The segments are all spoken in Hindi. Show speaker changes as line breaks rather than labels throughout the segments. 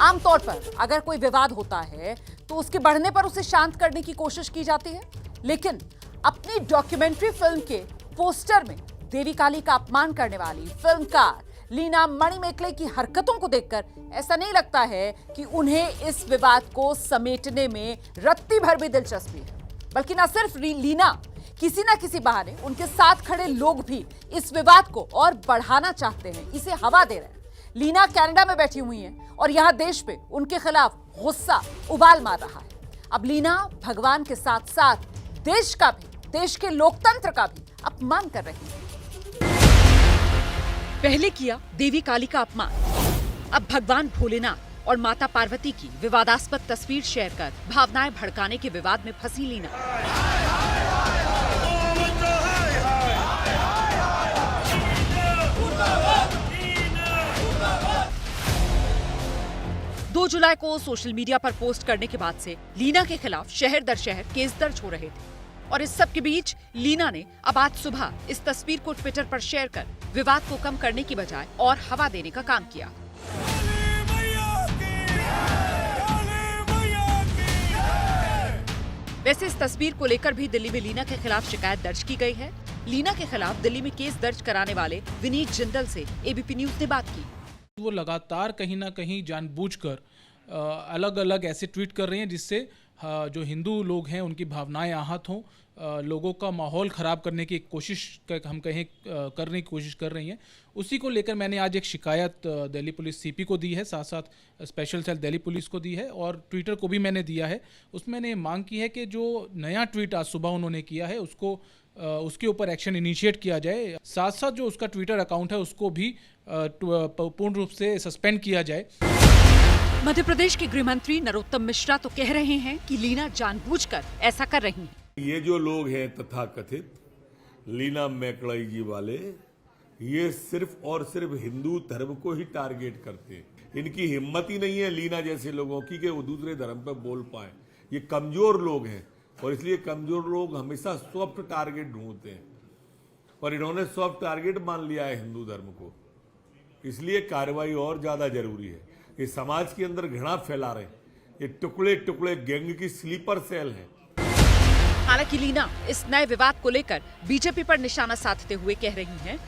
आमतौर पर अगर कोई विवाद होता है तो उसके बढ़ने पर उसे शांत करने की कोशिश की जाती है, लेकिन अपनी डॉक्यूमेंट्री फिल्म के पोस्टर में देवी काली का अपमान करने वाली फिल्मकार लीना मणिमेकले की हरकतों को देखकर ऐसा नहीं लगता है कि उन्हें इस विवाद को समेटने में रत्ती भर भी दिलचस्पी है। बल्कि न सिर्फ लीना, किसी न किसी बहाने उनके साथ खड़े लोग भी इस विवाद को और बढ़ाना चाहते हैं, इसे हवा दे रहे हैं। लीना कनाडा में बैठी हुई हैं और यहां देश पे उनके खिलाफ गुस्सा उबाल मार रहा है। अब लीना भगवान के साथ साथ देश का भी, देश के लोकतंत्र का भी अपमान कर रही है। पहले किया देवी काली का अपमान, अब भगवान भोलेनाथ और माता पार्वती की विवादास्पद तस्वीर शेयर कर भावनाएं भड़काने के विवाद में फंसी लीना। 2 जुलाई को सोशल मीडिया पर पोस्ट करने के बाद से लीना के खिलाफ शहर दर शहर केस दर्ज हो रहे थे और इस सब के बीच लीना ने अब आज सुबह इस तस्वीर को ट्विटर पर शेयर कर विवाद को कम करने की बजाय और हवा देने का काम किया। वैसे इस तस्वीर को लेकर भी दिल्ली में लीना के खिलाफ शिकायत दर्ज की गई है। लीना के खिलाफ दिल्ली में केस दर्ज कराने वाले विनीत जिंदल से एबीपी न्यूज ने बात की।
वो लगातार कहीं ना कहीं जानबूझकर अलग अलग ऐसे ट्वीट कर रही हैं जिससे जो हिंदू लोग हैं उनकी भावनाएं आहत हों, लोगों का माहौल ख़राब करने की कोशिश हम कहें करने की कोशिश कर रही हैं। उसी को लेकर मैंने आज एक शिकायत दिल्ली पुलिस सीपी को दी है, साथ साथ स्पेशल सेल दिल्ली पुलिस को दी है और ट्विटर को भी मैंने दिया है। उसमें मैंने मांग की है कि जो नया ट्वीट आज सुबह उन्होंने किया है उसके ऊपर एक्शन इनिशिएट किया जाए। साथ साथ जो उसका ट्विटर अकाउंट है उसको भी पूर्ण रूप से सस्पेंड किया जाए।
मध्य प्रदेश के गृह मंत्री नरोत्तम मिश्रा तो कह रहे हैं कि लीना जानबूझकर ऐसा कर रही है।
ये जो लोग हैं तथाकथित लीना मैकले जी वाले, ये सिर्फ और सिर्फ हिंदू धर्म को ही टारगेट करते हैं। इनकी हिम्मत ही नहीं है लीना जैसे लोगों की कि वो दूसरे धर्म पर बोल पाए। ये कमजोर लोग हैं और इसलिए कमजोर लोग हमेशा सॉफ्ट टारगेट ढूंढते हैं और इन्होंने सॉफ्ट टारगेट मान लिया है हिंदू धर्म को, इसलिए कार्रवाई और ज्यादा जरूरी है। ये समाज के अंदर घृणा फैला रहे हैं, ये टुकड़े टुकड़े गैंग की स्लीपर सेल है।
हालांकि लीना इस नए विवाद को लेकर बीजेपी पर निशाना साधते हुए कह रही हैं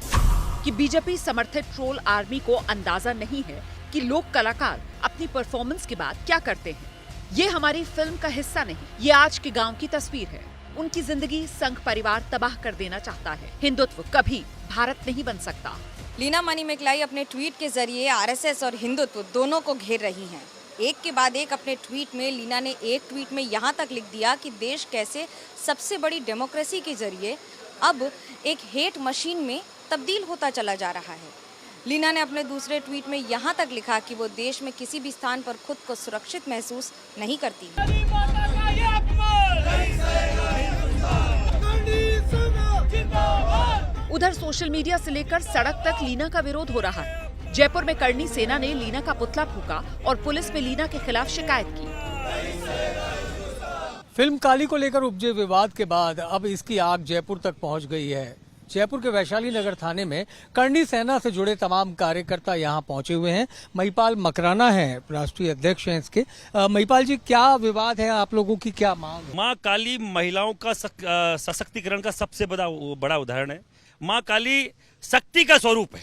कि बीजेपी समर्थित ट्रोल आर्मी को अंदाजा नहीं है कि लोक कलाकार अपनी परफॉर्मेंस के बाद क्या करते हैं। ये हमारी फिल्म का हिस्सा नहीं, ये आज के गांव की तस्वीर है। उनकी जिंदगी संघ परिवार तबाह कर देना चाहता है। हिंदुत्व कभी भारत नहीं बन सकता।
लीना मणिमेकलाई अपने ट्वीट के जरिए आरएसएस और हिंदुत्व दोनों को घेर रही हैं। एक के बाद एक अपने ट्वीट में लीना ने एक ट्वीट में यहाँ तक लिख दिया कि देश कैसे सबसे बड़ी डेमोक्रेसी के जरिए अब एक हेट मशीन में तब्दील होता चला जा रहा है। लीना ने अपने दूसरे ट्वीट में यहाँ तक लिखा कि वो देश में किसी भी स्थान पर खुद को सुरक्षित महसूस नहीं करती।
उधर सोशल मीडिया से लेकर सड़क तक लीना का विरोध हो रहा है। जयपुर में करणी सेना ने लीना का पुतला फूंका और पुलिस में लीना के खिलाफ शिकायत की।
फिल्म काली को लेकर उपजे विवाद के बाद अब इसकी आग जयपुर तक पहुंच गई है। जयपुर के वैशाली नगर थाने में करणी सेना से जुड़े तमाम कार्यकर्ता यहां पहुंचे हुए हैं। महिपाल मकराना है, राष्ट्रीय अध्यक्ष हैं इसके। महिपाल जी, क्या विवाद है, आप लोगों की क्या मांग है?
माँ काली महिलाओं का सशक्तिकरण का सबसे बड़ा उदाहरण है। माँ काली शक्ति का स्वरूप है।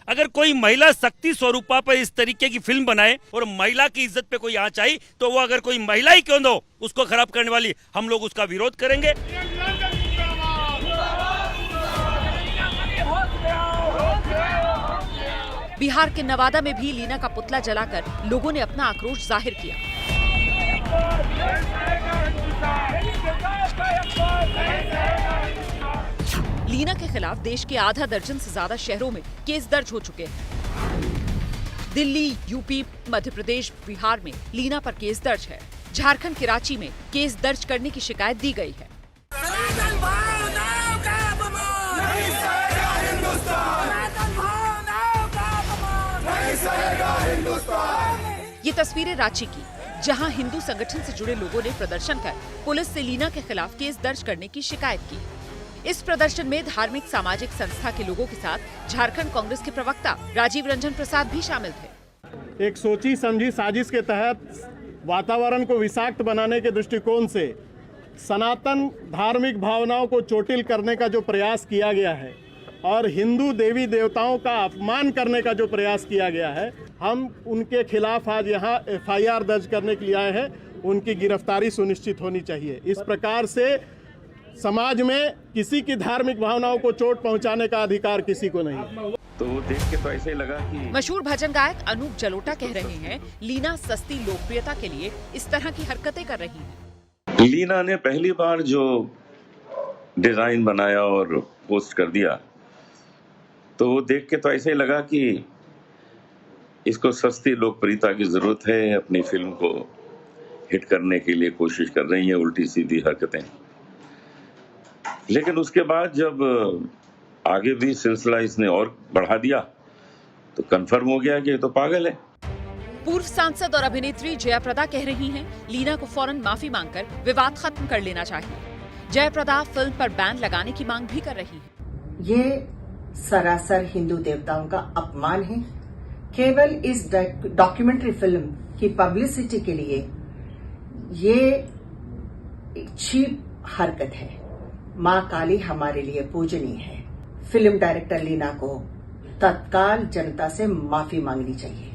अगर कोई महिला शक्ति स्वरूपा पर इस तरीके की फिल्म बनाए और महिला की इज्जत पे कोई आंच आई तो वो अगर कोई महिला ही क्यों दो उसको खराब करने वाली, हम लोग उसका विरोध करेंगे।
बिहार के नवादा में भी लीना का पुतला जलाकर लोगों ने अपना आक्रोश जाहिर किया। लीना के खिलाफ देश के आधा दर्जन से ज्यादा शहरों में केस दर्ज हो चुके हैं। दिल्ली, यूपी, मध्य प्रदेश, बिहार में लीना पर केस दर्ज है। झारखंड के रांची में केस दर्ज करने की शिकायत दी गई है। ये तस्वीरें रांची की, जहां हिंदू संगठन से जुड़े लोगों ने प्रदर्शन कर पुलिस से लीना के खिलाफ केस दर्ज करने की शिकायत की। इस प्रदर्शन में धार्मिक सामाजिक संस्था के लोगों के साथ झारखंड कांग्रेस के प्रवक्ता राजीव रंजन प्रसाद भी शामिल थे।
एक सोची समझी साजिश के तहत वातावरण को विषाक्त बनाने के दृष्टिकोण से सनातन धार्मिक भावनाओं को चोटिल करने का जो प्रयास किया गया है और हिंदू देवी देवताओं का अपमान करने का जो प्रयास किया गया है, हम उनके खिलाफ आज यहाँ FIR दर्ज करने के लिए आए हैं। उनकी गिरफ्तारी सुनिश्चित होनी चाहिए। इस प्रकार से समाज में किसी की धार्मिक भावनाओं को चोट पहुंचाने का अधिकार किसी को नहीं है।
तो वो देख के तो ऐसे ही लगा कि
मशहूर भजन गायक अनूप जलोटा कह रहे हैं, लीना सस्ती लोकप्रियता के लिए इस तरह की हरकतें कर रही हैं।
लीना ने पहली बार जो डिजाइन बनाया और पोस्ट कर दिया, तो वो देख के तो ऐसे ही लगा कि इसको सस्ती लोकप्रियता की जरूरत है। अपनी फिल्म को हिट करने के लिए कोशिश कर रही है, उल्टी सीधी हरकतें। लेकिन उसके बाद जब आगे भी सिलसिला इसने और बढ़ा दिया तो कंफर्म हो गया कि ये तो पागल है।
पूर्व सांसद और अभिनेत्री जयाप्रदा कह रही हैं, लीना को फौरन माफी मांगकर विवाद खत्म कर लेना चाहिए। जयाप्रदा फिल्म पर बैन लगाने की मांग भी कर रही है।
ये सरासर हिंदू देवताओं का अपमान है। केवल इस डॉक्यूमेंट्री फिल्म की पब्लिसिटी के लिए ये एक चीप हरकत है। मां काली हमारे लिए पूजनीय है। फिल्म डायरेक्टर लीना को तत्काल जनता से माफी मांगनी चाहिए।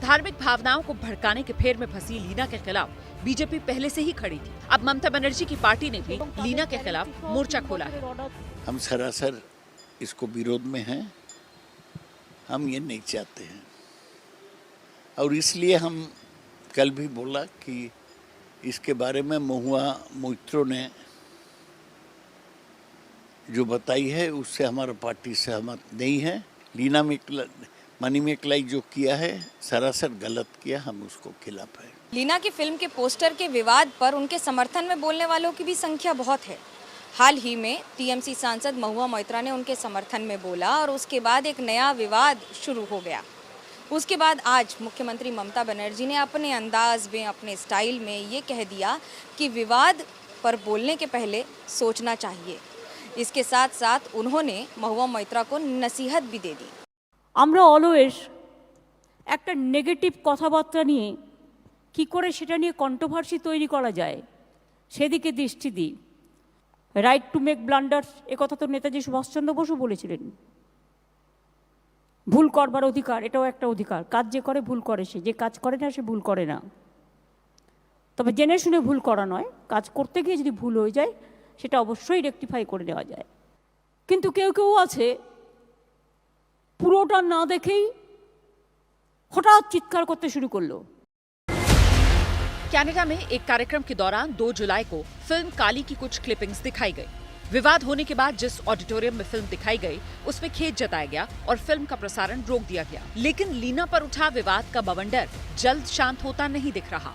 धार्मिक भावनाओं को भड़काने के फेर में फंसी लीना के खिलाफ बीजेपी पहले से ही खड़ी थी। अब ममता बनर्जी की पार्टी ने भी लीना के खिलाफ मोर्चा खोला है।
हम सरासर इसको विरोध में हैं। हम ये नहीं चाहते हैं और इसलिए हम कल भी बोला कि इसके बारे में महुआ मोइत्रो ने जो बताई है उससे हमारा पार्टी सहमत नहीं है। लीना मणिमेकलाई जो किया है सरासर गलत किया, हम उसको खिलाफ है।
लीना की फिल्म के पोस्टर के विवाद पर उनके समर्थन में बोलने वालों की भी संख्या बहुत है। हाल ही में टीएमसी सांसद महुआ मोइत्रा ने उनके समर्थन में बोला और उसके बाद एक नया विवाद शुरू हो गया। उसके बाद आज मुख्यमंत्री ममता बनर्जी ने अपने अंदाज में, अपने स्टाइल में ये कह दिया कि विवाद पर बोलने के पहले सोचना चाहिए। इसके साथ साथ उन्होंने महुआ मोइत्रा को नसीहत भी दे दी।
আমরা অলওয়েজ একটা নেগেটিভ কথাবার্তা নিয়ে কি করে সেটা নিয়ে কন্ট্রোভার্সি তৈরি করা যায় সেদিকে দৃষ্টি দিই। রাইট টু মেক ব্লান্ডার্স এ কথা তো নেতাজি সুভাষচন্দ্র বসু বলেছিলেন। ভুল করবার অধিকার, এটাও একটা অধিকার। কাজ যে করে ভুল করে, সে যে কাজ করে না সে ভুল করে না। তবে জেনে শুনে ভুল করা নয়, কাজ করতে গিয়ে যদি ভুল হয়ে যায় সেটা অবশ্যই রেকটিফাই করে নেওয়া যায়। কিন্তু কেউ কেউ আছে পুরোটা না দেখেই হঠাৎ চিৎকার করতে শুরু করলো।
कनाडा में एक कार्यक्रम के दौरान 2 जुलाई को फिल्म काली की कुछ क्लिपिंग्स दिखाई गई। विवाद होने के बाद जिस ऑडिटोरियम में फिल्म दिखाई गई उसमें खेद जताया गया और फिल्म का प्रसारण रोक दिया गया। लेकिन लीना पर उठा विवाद का बवंडर जल्द शांत होता नहीं दिख रहा।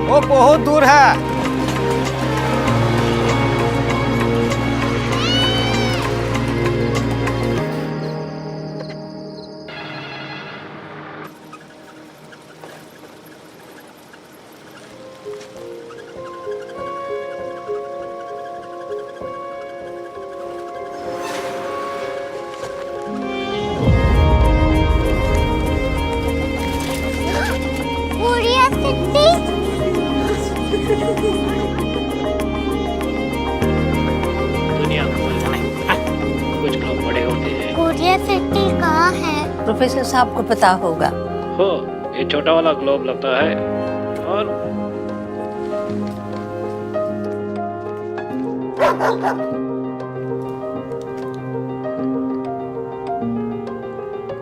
वो बहुत दूर है।
दुनिया कुछ लोग बड़े होते हैं।
कोरिया सिटी कहाँ है? प्रोफेसर साहब को पता होगा।
हो, ये छोटा वाला ग्लोब लगता है और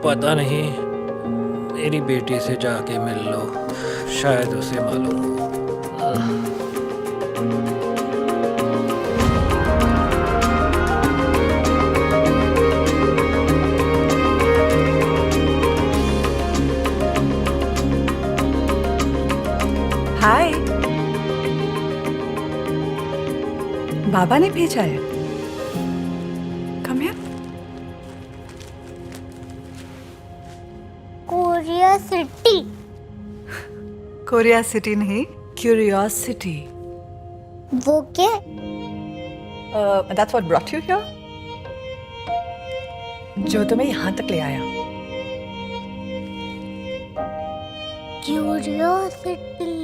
पता नहीं, मेरी बेटी से जाके मिल लो, शायद उसे मालूम हो।
हाय, बाबा ने भेजा है। Come here.
Korea city.
Korea city नहीं, Curiosity.
वो क्या?
That's what brought you here? जो तुम्हें यहाँ तक ले आया.
Curiosity.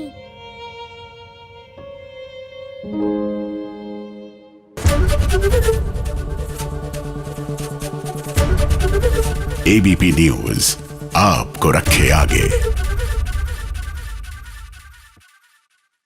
ABP न्यूज आपको रखे आगे.